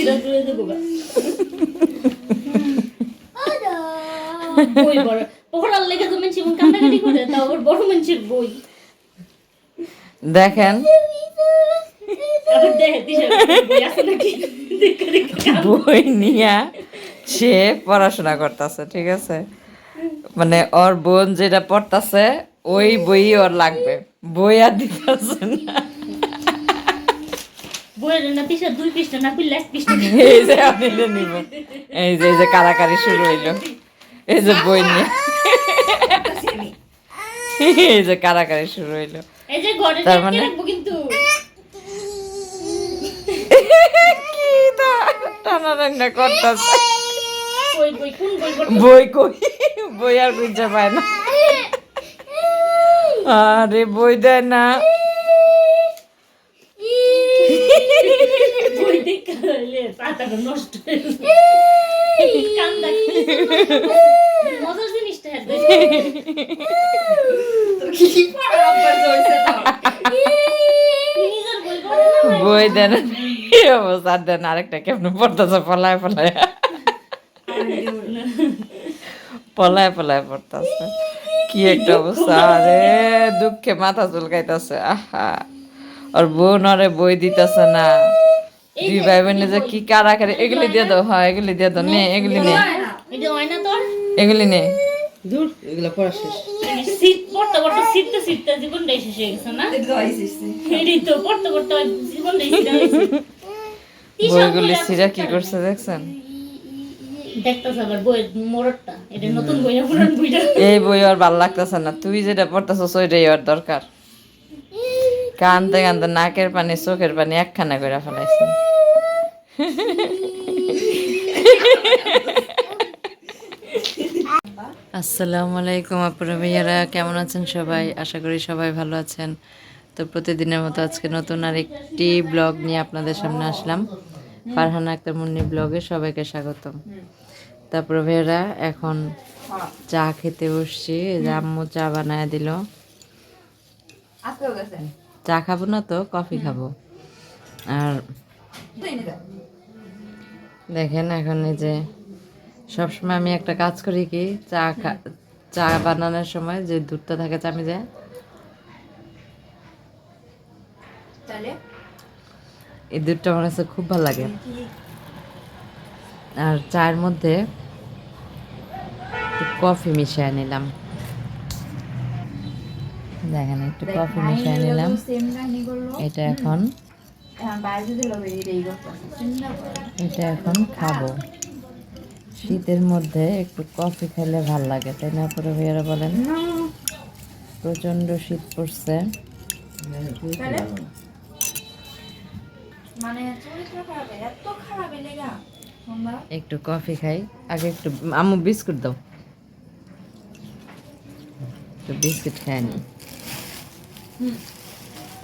সিরা তুলে দেবো গা বই বড় পড়ার লেগে তো মানুষ এমন কান্নাকাটি করে তাও আবার বড় মানুষের বই দেখেন আবার দেখে দিশা বই আছে নাকি দেখে দেখে বই নিয়ে সে পড়াশোনা করতেছে, ঠিক আছে? মানে ওর বোন যেটা পড়তেছে ওই বই ওর লাগবে, বই আর দিতেছে না। বইয়ের না পিছা 2 পৃষ্ঠা না পিলে 1 পৃষ্ঠা এই যে আপনি নিব, এই যে কারাকারি শুরু হইলো, এই যে বই নিয়ে এই যে কারাকারি শুরু হইলো। এই যে ঘরে তার রেখে মানে রাখবো কিন্তু কি টানাটানা করতেছে, বই বই কোন বই পড়তে বই কই, বই আর খুঁজে পায় না। আরে বই দেয় না, বই দেখে হইলে পাতাটা নষ্ট হয়ে যাবে কান্দা মজার জিনিসটা হ্যাঁ নিজের বই পড়ে না বই দেন অবস্থা দেন, আরেকটা কেমন পড়তেছে পলায় পলায় পলায় পলায় পড়তেছে, কি একটা অবস্থা। আরে দুঃখে মাথা চুলকাইতেছে, আহা আর বোন আরে বই দিতেছে না, দুই ভাই বোনে যে কি কারাকারি। এগুলি দিয়ে দাও, হ্যাঁ এগুলি দিয়ে দাও, নে এগুলি নে, এটা হয় না তোর এগুলি নে। দূর এগুলা পড়া শেষ। শীত পড়তে পড়তে শীততে শীততে জীবনটাই শেষ হয়ে গেছে না এটাই তো পড়তে পড়তে জীবনটাই শেষ হয়ে গেছে বইগুলি সিরা কি করছে দেখছেন? দেখতেছ আবার বইয়ের মোড়টা এটা নতুন বই না পুরান বইটা এই বই আর ভাল লাগতেছে না, তুই যেটা পড়তেছস ওইটাই ওর দরকার। কানতে কানতে নাকের পানি চোখের পানি একখানা করে ফেলাইছে। আসসালামু আলাইকুম আপুরা ভাইয়ারা, কেমন আছেন সবাই? আশা করি সবাই ভালো আছেন। তো প্রতিদিনের মতো আজকে নতুন আরেকটি ব্লগ নিয়ে আপনাদের সামনে আসলাম। ফারহানা আক্তার মুন্নি ব্লগে সবাইকে স্বাগতম। তারপরে ভাইয়ারা এখন চা খেতে বসছি, এই যে আম্মু চা বানায় দিল। চা খাবো না তো কফি খাবো। আর দেখেন এখন এই যে সবসময় আমি একটা কাজ করি কি, চা বানানোর সময় যে দুধটা থাকে চামিজে, এই দুধটা আমার কাছে খুব ভালো লাগে। আর চায়ের মধ্যে একটু কফি মিশিয়ে নিলাম, দেখেন একটু কফি মিশিয়ে নিলাম। এটা এখন খাবো। শীতের মধ্যে একটু কফি খেলে ভাল লাগে, তাই না পরে ভাইয়ারা বলেন? প্রচন্ড শীত পড়ছে। একটু কফি খাই, আগে একটু আম্মু বিস্কুট দাও, একটু বিস্কুট খাই নি।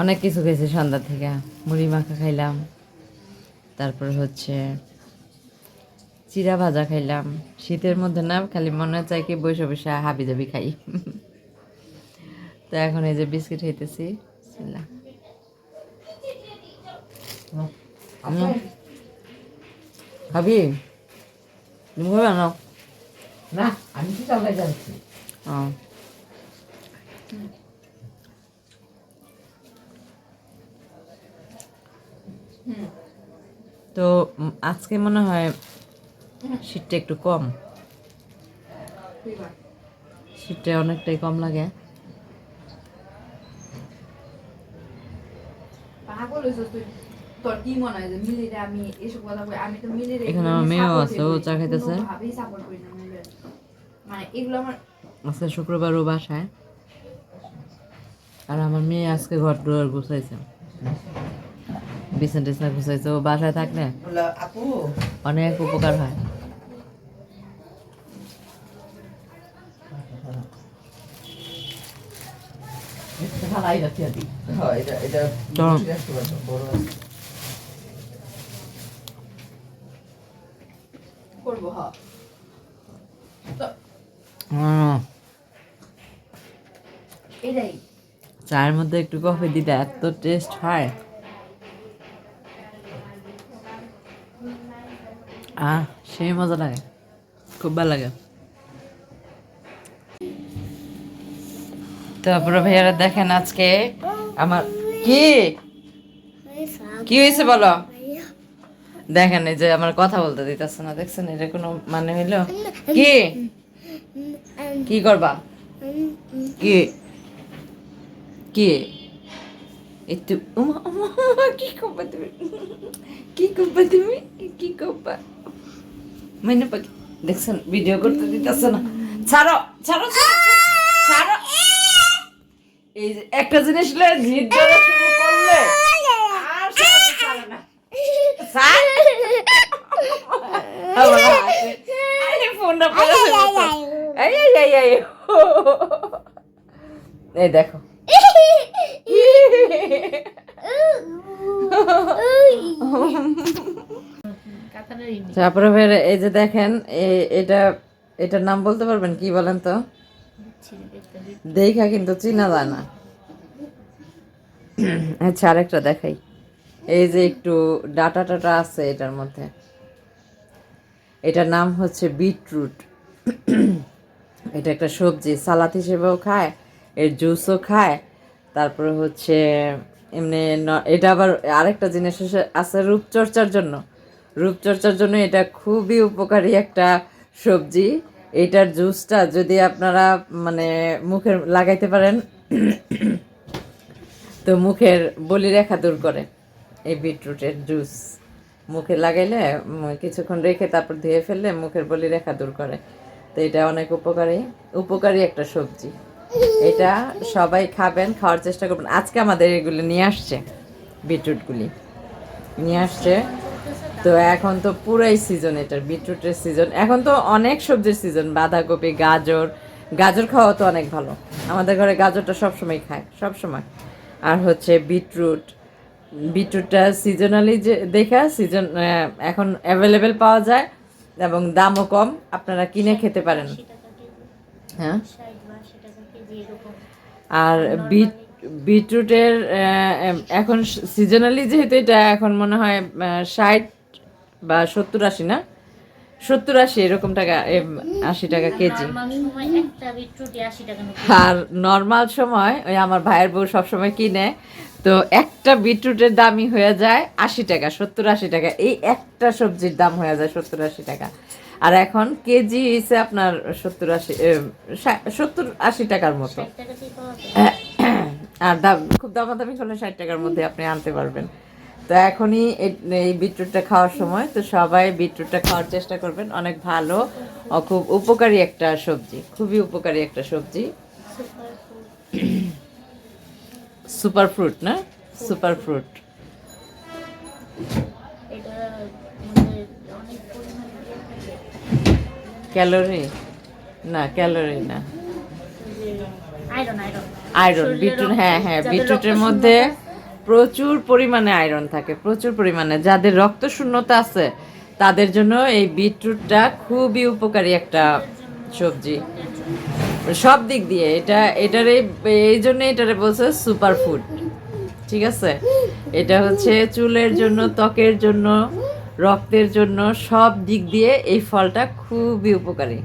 অনেক কিছু খেয়েছি সন্ধ্যা থেকে, মুড়ি মাখা খাইলাম, তারপর হচ্ছে চিরা ভাজা খাইলাম। শীতের মধ্যে না খালি মনে চাই কি বসে বসে হাবি জাবি খাই। তো এখন এই যে বিস্কিট খাইতেছি। খাবি? তুমি খাবে না? না আমি তো চালাই যাচ্ছি। ও তো আজকে মনে হয় শীতটা একটু কম, শীতটা অনেকটাই কম লাগে। তোর কি মনে হয় যে মিলিরে আমি এসব কথা বলি? আমি তো মিলিরে এখানে আমার মেয়েও আছে, ও চা খাইতেছে। ভাবেই সাপোর্ট করি না মিলিরে, মানে এগুলো আমার আজকে শুক্রবার ও বাসায়, আর আমার মেয়ে আজকে ঘর দুয়ার গুছাইছে, বিছানা টিছানা গুছাইছে। ও বাসায় থাকলে আপু অনেক উপকার হয়। খালাই যাচ্ছি আর কি। হ্যাঁ এটা এটা চলো। বড় করবো। হ্যাঁ এটাই চায়ের মধ্যে একটু কফি দিলে এত টেস্ট হয়। সেই মজা লাগে, খুব ভালো লাগে। তারপরে ভাইয়ারা দেখেন আজকে আমার কি কি হয়েছে বলো। দেখেন এই যে আমার কথা বলতে দিতেছে না, দেখছেন এটা কোনো মানে হইলো? কি কি করবা? কি কি একটু কি করবা তুমি? কি করবা তুমি? কি করবা মানে পাখি? দেখছেন ভিডিও করতে দিতেছে না। ছাড়ো ছাড়ো ছাড়ো ছাড়ো। এই যে একটা জিনিস জিদ ধরা শুরু করলে আর ছাড়ে না। এই দেখো তারপরে এই যে দেখেন এটা এটার নাম বলতে পারবেন কি বলেন তো? দেখা কিন্তু চিনা যায় না। আচ্ছা আরেকটা দেখাই, এই যে একটু ডাটা টাটা আছে এটার মধ্যে, এটার নাম হচ্ছে বিটরুট। এটা একটা সবজি, সালাদ হিসেবেও খায়, এর জুসও খায়। তারপরে হচ্ছে এমনি এটা আবার আরেকটা জিনিস আছে রূপচর্চার জন্য। রূপচর্চার জন্য এটা খুবই উপকারী একটা সবজি। এটার জুসটা যদি আপনারা মানে মুখে লাগাইতে পারেন তো মুখের বলিরেখা দূর করে। এই বিটরুটের জুস মুখে লাগাইলে কিছুক্ষণ রেখে তারপর ধুয়ে ফেললে মুখের বলিরেখা দূর করে। তো এটা অনেক উপকারী একটা সবজি। এটা সবাই খাবেন, খাওয়ার চেষ্টা করবেন। আজকে আমাদের এগুলো নিয়ে আসছে, বিটরুটগুলি নিয়ে আসছে। তো এখন তো পুরাই সিজন, এটার বিটরুটের সিজন। এখন তো অনেক সবজির সিজন, বাঁধাকপি, গাজর খাওয়া তো অনেক ভালো। আমাদের ঘরে গাজরটা সবসময় খায়, সবসময়। আর হচ্ছে বিটরুটটা সিজনালি যে দেখা সিজন এখন অ্যাভেলেবেল পাওয়া যায় এবং দামও কম, আপনারা কিনে খেতে পারেন। হ্যাঁ, আর বিটরুটের এখন সিজনালি যেহেতু এটা এখন মনে হয় 60 বা 70-80 না 70-80 এরকম টাকা, 80 টাকা কেজি। আর নর্মাল সময় ওই আমার ভাইয়ের বউ সবসময় কিনে, তো একটা বিটরুটের দামই হয়ে যায় 80 টাকা, 70-80 টাকা। এই একটা সবজির দাম হয়ে যায় 70-80 টাকা। আর এখন কেজি হিসেবে আপনার 70-80 টাকার মতো। আর খুব দামাদামি করলে 60 টাকার মধ্যে আপনি আনতে পারবেন। তো এখনই এই বিটরুটটা খাওয়ার সময়, তো সবাই বিটরুটটা খাওয়ার চেষ্টা করবেন। অনেক ভালো ও খুব উপকারী একটা সবজি, খুবই উপকারী একটা সবজি। সুপার ফ্রুট না, সুপার ফ্রুট। ক্যালোরি না, ক্যালোরি না, আয়রন। বিটরুট, হ্যাঁ হ্যাঁ, বিটরুটের মধ্যে প্রচুর পরিমাণে আয়রন থাকে, প্রচুর পরিমাণে। যাদের রক্ত শূন্যতা আছে তাদের জন্য এই বিটরুটটা খুবই উপকারী একটা সবজি সব দিক দিয়ে। এই জন্য এটারে বলছে সুপার ফুড, ঠিক আছে? এটা হচ্ছে চুলের জন্য, ত্বকের জন্য, রক্তের জন্য, সব দিক দিয়ে এই ফলটা খুবই উপকারী।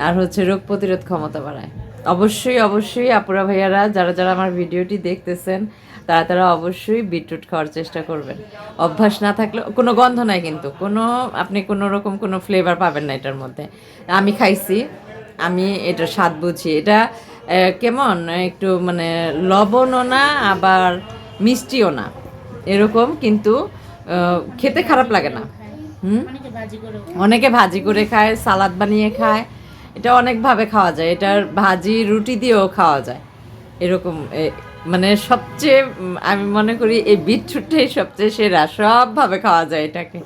আর হচ্ছে রোগ প্রতিরোধ ক্ষমতা বাড়ায়। অবশ্যই অবশ্যই আপুরা ভাইয়ারা যারা যারা আমার ভিডিওটি দেখতেছেন তারা অবশ্যই বিটরুট খাওয়ার চেষ্টা করবেন। অভ্যাস না থাকলে, কোনো গন্ধ নাই কিন্তু, আপনি কোনো রকম কোনো ফ্লেভার পাবেন না এটার মধ্যে। আমি খাইছি, আমি এটার স্বাদ বুঝি। এটা কেমন একটু মানে লবণও না আবার মিষ্টিও না, এরকম, কিন্তু খেতে খারাপ লাগে না। অনেকে ভাজি করে খায়, সালাদ বানিয়ে খায়, এটা অনেকভাবে খাওয়া যায়। এটার ভাজি রুটি দিয়েও খাওয়া যায় এরকম। মানে সবচেয়ে আমি মনে করি এই বিটরুটটাই সবচেয়ে সেরা, সবভাবে খাওয়া যায় এটাকে,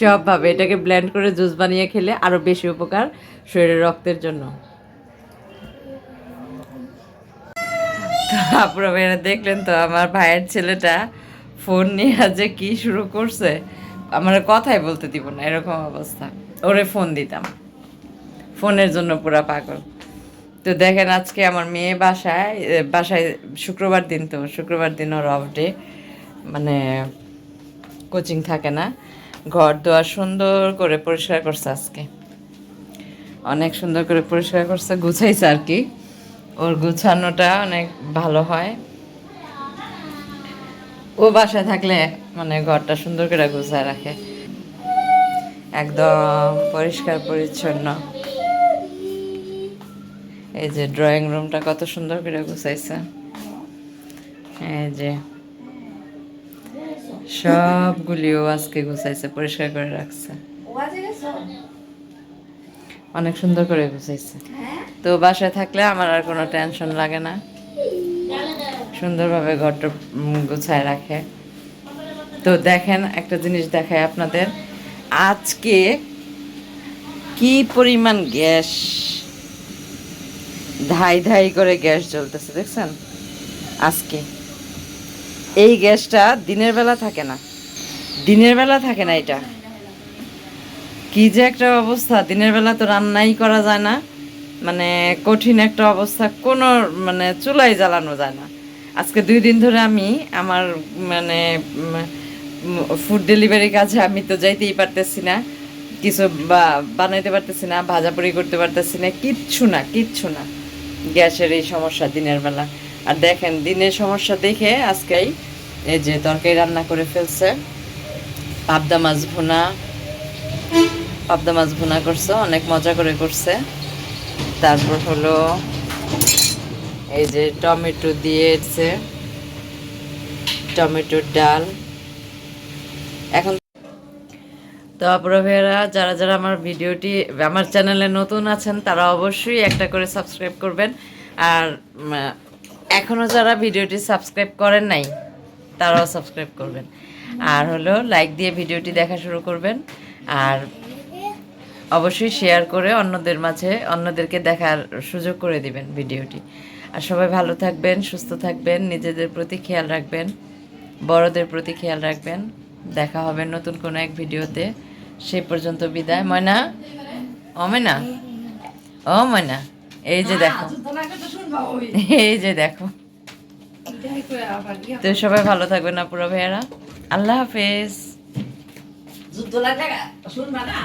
সবভাবে। এটাকে ব্লেন্ড করে জুস বানিয়ে খেলে আরও বেশি উপকার শরীরের রক্তের জন্য। তারপরে দেখলেন তো আমার ভাইয়ের ছেলেটা ফোন নিয়ে যে কি শুরু করছে, আমার কথাই বলতে দিব না, এরকম অবস্থা। ওরে ফোন দিতাম, ফোনের জন্য পুরা পাগল। তো দেখেন আজকে আমার মেয়ে বাসায় শুক্রবার দিন, তো শুক্রবার দিন ওর অফ ডে, মানে কোচিং থাকে না। ঘর দোয়ার সুন্দর করে পরিষ্কার করছে আজকে, অনেক সুন্দর করে পরিষ্কার করছে, গুছাইছে আর কি। ওর গুছানোটা অনেক ভালো হয়। ও বাসায় থাকলে মানে ঘরটা সুন্দর করে গুছায় রাখে, একদম পরিষ্কার পরিচ্ছন্ন। এই যে ড্রয়িং রুমটা কত সুন্দর করে গুছাইছে, এই যে সবগুলিও আজকে গুছাইছে, পরিষ্কার করে রাখছে, ওয়াজে গেছো? অনেক সুন্দর করে গুছাইছে। হ্যাঁ তো বাসায় থাকলে আমার আর কোনো টেনশন লাগে না, সুন্দরভাবে ঘরটা গুছায় রাখে। তো দেখেন একটা জিনিস দেখায় আপনাদের, আজকে কি পরিমাণ গ্যাস, ধাই ধাই করে গ্যাস জ্বলতেছে দেখছেন। আজকে এই গ্যাসটা দিনের বেলা থাকে না, দিনের বেলা থাকে না। এটা কি যে একটা অবস্থা, দিনের বেলা তো রান্নাই করা যায় না, মানে কঠিন একটা অবস্থা, কোনো মানে চুলাই জ্বালানো যায় না। আজকে 2 দিন ধরে আমি আমার মানে ফুড ডেলিভারি কাজে আমি তো যাইতেই পারতেছি না, কিছু বানাইতে পারতেছি না, ভাজাপুরি করতে পারতেছি না, কিচ্ছু না কিচ্ছু না। গ্যাসের এই সমস্যা দিনের বেলা। আর দেখেন দিনের সমস্যা দেখে আজকেই এই যে তরকারি রান্না করে ফেলছে, পাবদা মাছ ভুনা, পাবদা মাছ ভুনা করছে, অনেক মজা করে করছে। তারপর হলো এই যে টমেটো দিয়েছে, টমেটোর ডাল। এখন তো আপুরা ভাইয়ারা, যারা যারা আমার ভিডিওটি আমার চ্যানেলে নতুন আছেন তারা অবশ্যই একটা করে সাবস্ক্রাইব করবেন, আর এখনও যারা ভিডিওটি সাবস্ক্রাইব করেন নাই তারাও সাবস্ক্রাইব করবেন, আর হলো লাইক দিয়ে ভিডিওটি দেখা শুরু করবেন, আর অবশ্যই শেয়ার করে অন্যদের মাঝে অন্যদেরকে দেখার সুযোগ করে দিবেন ভিডিওটি। আর সবাই ভালো থাকবেন, সুস্থ থাকবেন, নিজেদের প্রতি খেয়াল রাখবেন, বড়দের প্রতি খেয়াল রাখবেন। দেখা হবে নতুন কোনো এক ভিডিওতে, সেই পর্যন্ত বিদায়। ময়না, ও ময়না, ও ময়না, এই যে দেখো, এই যে দেখো। তো সবাই ভালো থাকবেন আপুরা ভাইয়ারা, আল্লাহ হাফেজ। যুদ্ধ লাগে শুনবা না।